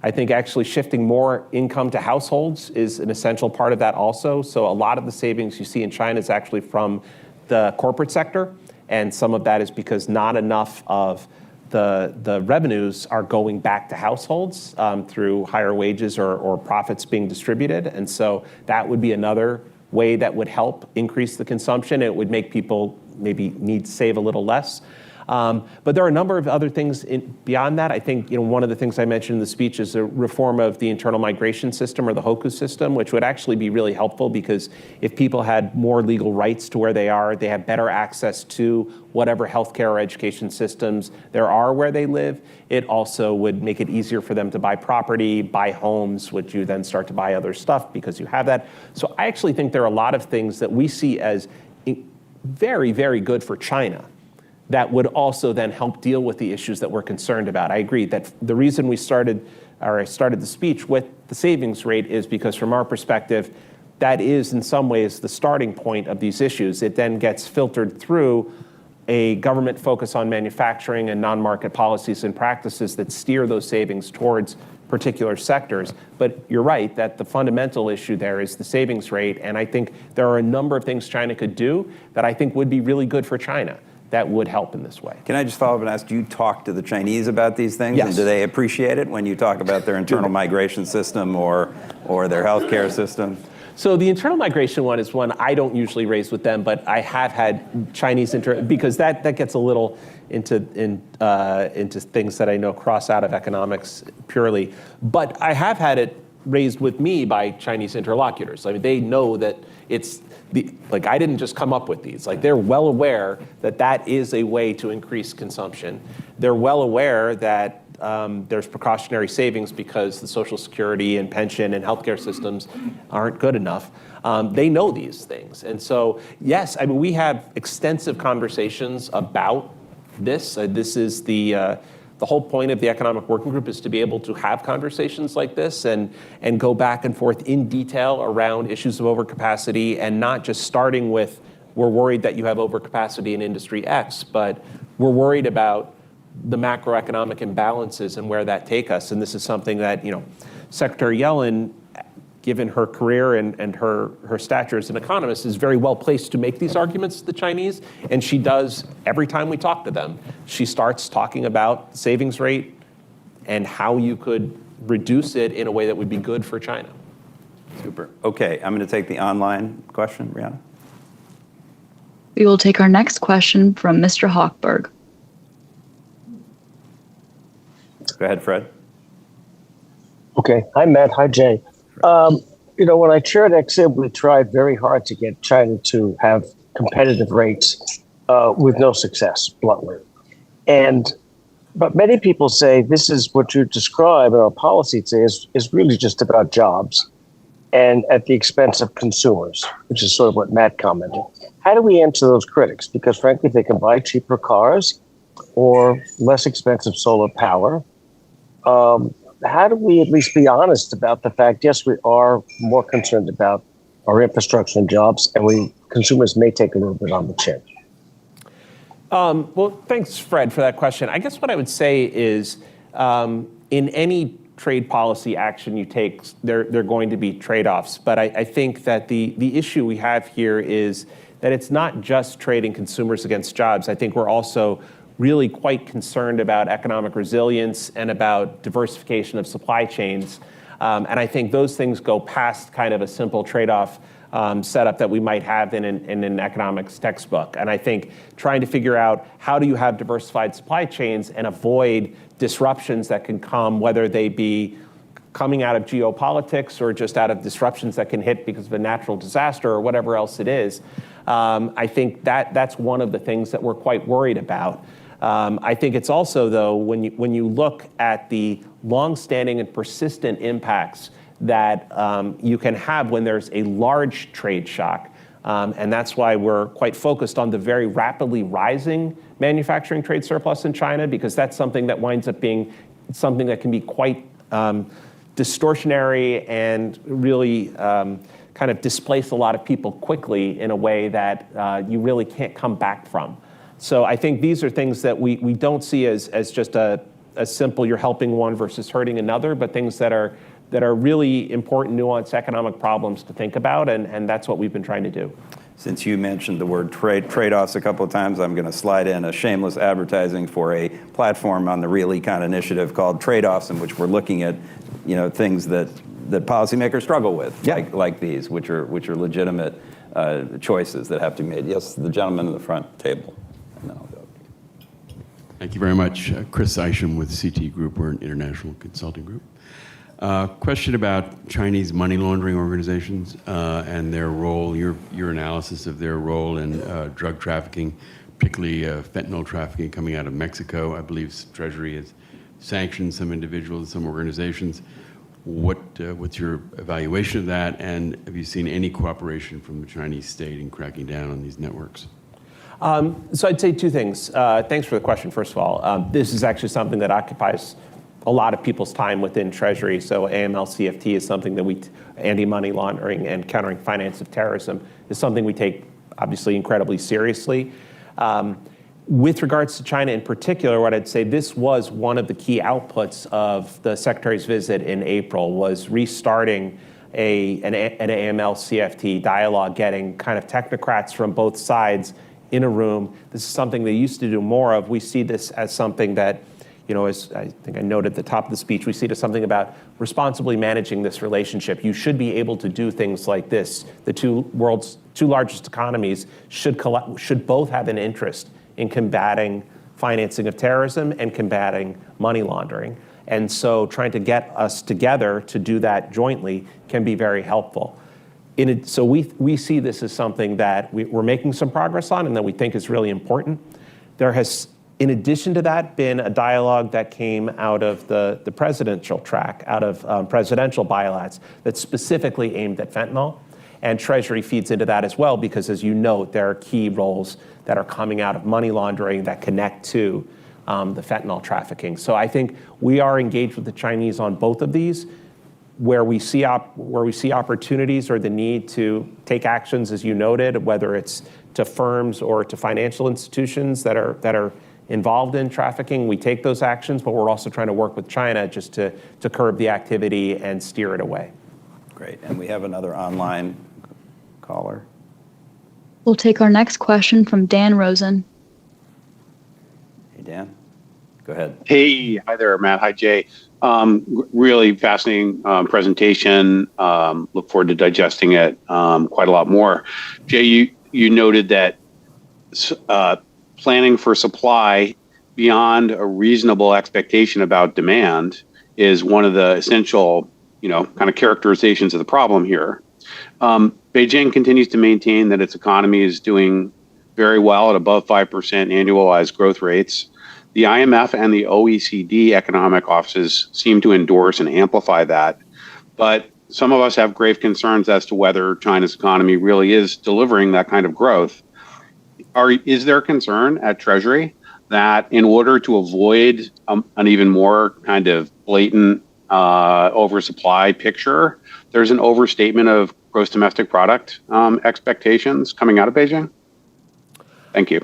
I think actually shifting more income to households is an essential part of that also. So a lot of the savings you see in China is actually from the corporate sector, and some of that is because not enough of the revenues are going back to households through higher wages or profits being distributed. And so that would be another way that would help increase the consumption. It would make people maybe need to save a little less. But there are a number of other things beyond that. I think one of the things I mentioned in the speech is a reform of the internal migration system, or the HOKU system, which would actually be really helpful, because if people had more legal rights to where they are, they have better access to whatever healthcare or education systems there are where they live. It also would make it easier for them to buy property, buy homes, which you then start to buy other stuff because you have that. So I actually think there are a lot of things that we see as very, very good for China that would also then help deal with the issues that we're concerned about. I agree that the reason I started the speech with the savings rate is because from our perspective, that is in some ways the starting point of these issues. It then gets filtered through a government focus on manufacturing and non-market policies and practices that steer those savings towards particular sectors. But you're right that the fundamental issue there is the savings rate, and I think there are a number of things China could do that I think would be really good for China that would help in this way. Can I just follow up and ask, do you talk to the Chinese about these things? Yes. And do they appreciate it when you talk about their internal migration system or their healthcare system? So the internal migration one is one I don't usually raise with them, but I have had Chinese because that gets a little into things that I know cross out of economics purely. But I have had it raised with me by Chinese interlocutors. I mean, they know that it's I didn't just come up with these. They're well aware that that is a way to increase consumption. They're well aware that there's precautionary savings because the Social Security and pension and healthcare systems aren't good enough. They know these things. And so, yes, I mean, we have extensive conversations about this. This is the whole point of the Economic Working Group, is to be able to have conversations like this and go back and forth in detail around issues of overcapacity, and not just starting with, we're worried that you have overcapacity in industry X, but we're worried about the macroeconomic imbalances and where that take us. And this is something that, Secretary Yellen, given her career and her stature as an economist, is very well placed to make these arguments to the Chinese. And she does every time we talk to them. She starts talking about the savings rate and how you could reduce it in a way that would be good for China. Super. Okay, I'm going to take the online question, Brianna. We will take our next question from Mr. Hochberg. Go ahead, Fred. Okay. Hi, Matt. Hi, Jay. When I chaired Exim, we tried very hard to get China to have competitive rates with no success, bluntly. But many people say this is what you describe in our policy today is really just about jobs and at the expense of consumers, which is sort of what Matt commented. How do we answer those critics? Because frankly, they can buy cheaper cars or less expensive solar power. How do we at least be honest about the fact, yes, we are more concerned about our infrastructure and jobs, and consumers may take a little bit on the chin? Well, thanks, Fred, for that question. I guess what I would say is in any trade policy action you take, there are going to be trade-offs. But I think that the issue we have here is that it's not just trading consumers against jobs. I think we're also really quite concerned about economic resilience and about diversification of supply chains. And I think those things go past kind of a simple trade-off setup that we might have in an economics textbook. And I think trying to figure out how do you have diversified supply chains and avoid disruptions that can come, whether they be coming out of geopolitics or just out of disruptions that can hit because of a natural disaster or whatever else it is. I think that's one of the things that we're quite worried about. I think it's also, though, when you look at the longstanding and persistent impacts that you can have when there's a large trade shock, and that's why we're quite focused on the very rapidly rising manufacturing trade surplus in China, because that's something that winds up being something that can be quite distortionary and really kind of displace a lot of people quickly in a way that you really can't come back from. So I think these are things that we don't see as just a simple you're helping one versus hurting another, but things that are really important, nuanced economic problems to think about, and that's what we've been trying to do. Since you mentioned the word trade-offs a couple of times, I'm going to slide in a shameless advertising for a platform on the Real Econ Initiative called Trade-Offs, in which we're looking at things that policymakers struggle with, like these, which are legitimate choices that have to be made. Yes, the gentleman in the front table. And then I'll go. Thank you very much. Chris Isham with CT Group. We're an international consulting group. Question about Chinese money laundering organizations and their role, your analysis of their role in drug trafficking, particularly fentanyl trafficking coming out of Mexico. I believe Treasury has sanctioned some individuals, some organizations. What's your evaluation of that, and have you seen any cooperation from the Chinese state in cracking down on these networks? So I'd say two things. Thanks for the question, first of all. This is actually something that occupies a lot of people's time within Treasury. So AML-CFT is something that anti-money laundering and countering finance of terrorism is something we take obviously incredibly seriously. With regards to China in particular, what I'd say this was one of the key outputs of the Secretary's visit in April, was restarting an AML-CFT dialogue, getting kind of technocrats from both sides in a room. This is something they used to do more of. We see this as something that, as I think I noted at the top of the speech, we see it as something about responsibly managing this relationship. You should be able to do things like this. The world's two largest economies should both have an interest in combating financing of terrorism and combating money laundering. And so trying to get us together to do that jointly can be very helpful. So we see this as something that we're making some progress on and that we think is really important. There has, in addition to that, been a dialogue that came out of the presidential track, out of presidential bilats that's specifically aimed at fentanyl. And Treasury feeds into that as well, because as you note, there are key roles that are coming out of money laundering that connect to the fentanyl trafficking. So I think we are engaged with the Chinese on both of these. Where we see opportunities or the need to take actions, as you noted, whether it's to firms or to financial institutions that are involved in trafficking, we take those actions, but we're also trying to work with China just to curb the activity and steer it away. Great, and we have another online caller. We'll take our next question from Dan Rosen. Hey, Dan, go ahead. Hey, hi there, Matt. Hi, Jay. Really fascinating presentation. Look forward to digesting it quite a lot more. Jay, you noted that planning for supply beyond a reasonable expectation about demand is one of the essential, kind of characterizations of the problem here. Beijing continues to maintain that its economy is doing very well at above 5% annualized growth rates. The IMF and the OECD economic offices seem to endorse and amplify that. But some of us have grave concerns as to whether China's economy really is delivering that kind of growth. Is there concern at Treasury that in order to avoid an even more kind of blatant oversupply picture, there's an overstatement of gross domestic product expectations coming out of Beijing? Thank you.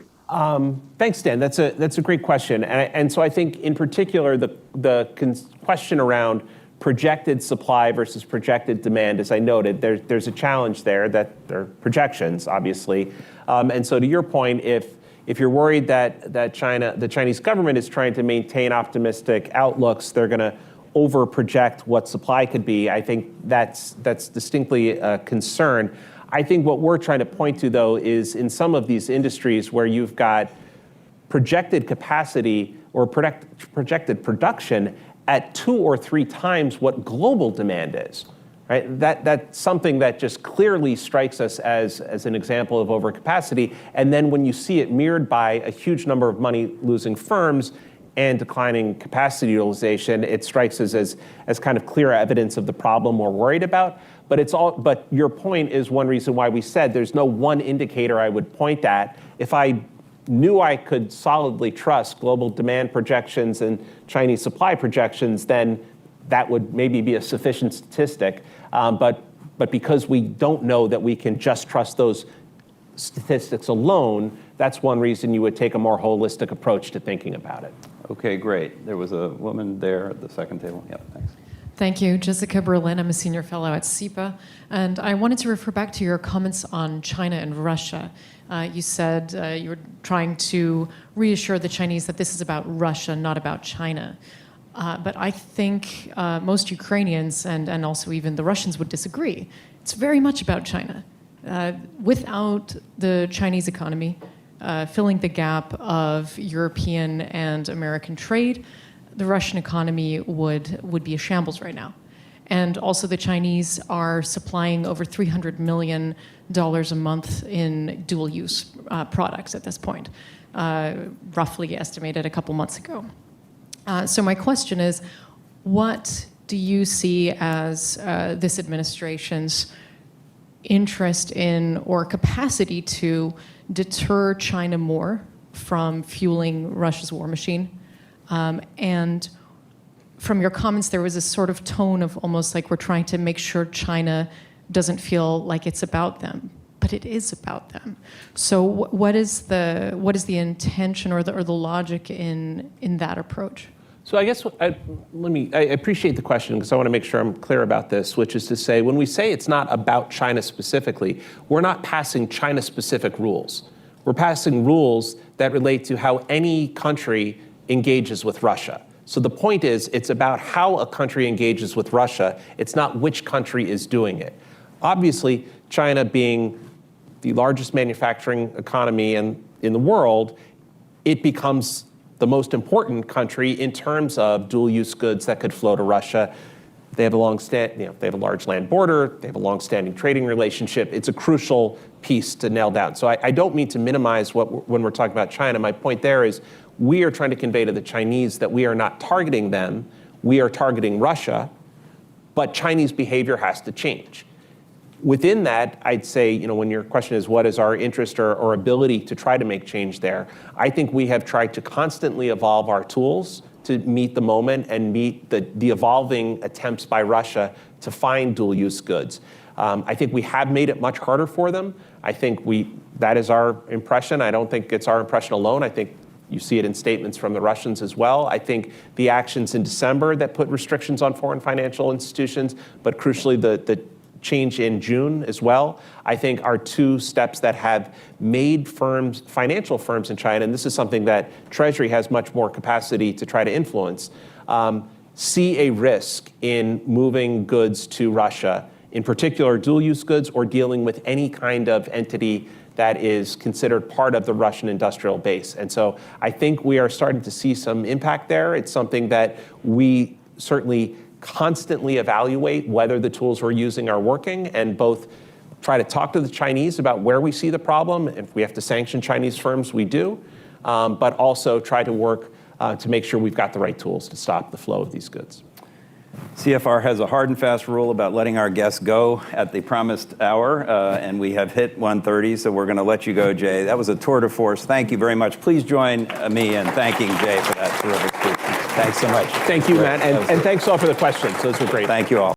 Thanks, Dan. That's a great question. And so I think in particular, the question around projected supply versus projected demand, as I noted, there's a challenge there that there are projections, obviously. And so to your point, if you're worried that the Chinese government is trying to maintain optimistic outlooks, they're going to over-project what supply could be. I think that's distinctly a concern. I think what we're trying to point to, though, is in some of these industries where you've got projected capacity or projected production at 2 or 3 times what global demand is. Right? That's something that just clearly strikes us as an example of overcapacity. And then when you see it mirrored by a huge number of money-losing firms and declining capacity utilization, it strikes us as kind of clear evidence of the problem we're worried about. But your point is one reason why we said there's no one indicator I would point at. If I knew I could solidly trust global demand projections and Chinese supply projections, then that would maybe be a sufficient statistic. But because we don't know that we can just trust those statistics alone, that's one reason you would take a more holistic approach to thinking about it. Okay, great. There was a woman there at the second table. Yeah, thanks. Thank you. Jessica Berlin. I'm a senior fellow at SIPA. And I wanted to refer back to your comments on China and Russia. You said you were trying to reassure the Chinese that this is about Russia, not about China. But I think most Ukrainians and also even the Russians would disagree. It's very much about China. Without the Chinese economy filling the gap of European and American trade, the Russian economy would be a shambles right now. And also the Chinese are supplying over $300 million a month in dual-use products at this point, roughly estimated a couple months ago. So my question is, what do you see as this administration's interest in or capacity to deter China more from fueling Russia's war machine? And from your comments, there was a sort of tone of almost like we're trying to make sure China doesn't feel like it's about them, but it is about them. So what is the intention or the logic in that approach? So I guess I appreciate the question because I want to make sure I'm clear about this, which is to say, when we say it's not about China specifically, we're not passing China-specific rules. We're passing rules that relate to how any country engages with Russia. So the point is, it's about how a country engages with Russia. It's not which country is doing it. Obviously, China being the largest manufacturing economy in the world, it becomes the most important country in terms of dual-use goods that could flow to Russia. They have they have a large land border. They have a long-standing trading relationship. It's a crucial piece to nail down. So I don't mean to minimize when we're talking about China. My point there is we are trying to convey to the Chinese that we are not targeting them. We are targeting Russia, but Chinese behavior has to change. Within that, I'd say, when your question is what is our interest or ability to try to make change there, I think we have tried to constantly evolve our tools to meet the moment and meet the evolving attempts by Russia to find dual-use goods. I think we have made it much harder for them. I think that is our impression. I don't think it's our impression alone. I think you see it in statements from the Russians as well. I think the actions in December that put restrictions on foreign financial institutions, but crucially the change in June as well, I think are 2 steps that have made financial firms in China, and this is something that Treasury has much more capacity to try to influence, see a risk in moving goods to Russia, in particular dual-use goods or dealing with any kind of entity that is considered part of the Russian industrial base. And so I think we are starting to see some impact there. It's something that we certainly constantly evaluate whether the tools we're using are working and both try to talk to the Chinese about where we see the problem. If we have to sanction Chinese firms, we do, but also try to work to make sure we've got the right tools to stop the flow of these goods. CFR has a hard and fast rule about letting our guests go at the promised hour, and we have hit 1:30, so we're going to let you go, Jay. That was a tour de force. Thank you very much. Please join me in thanking Jay for that terrific speech. Thanks so much. Thank you, Matt, and thanks all for the questions. Those were great. Thank you all.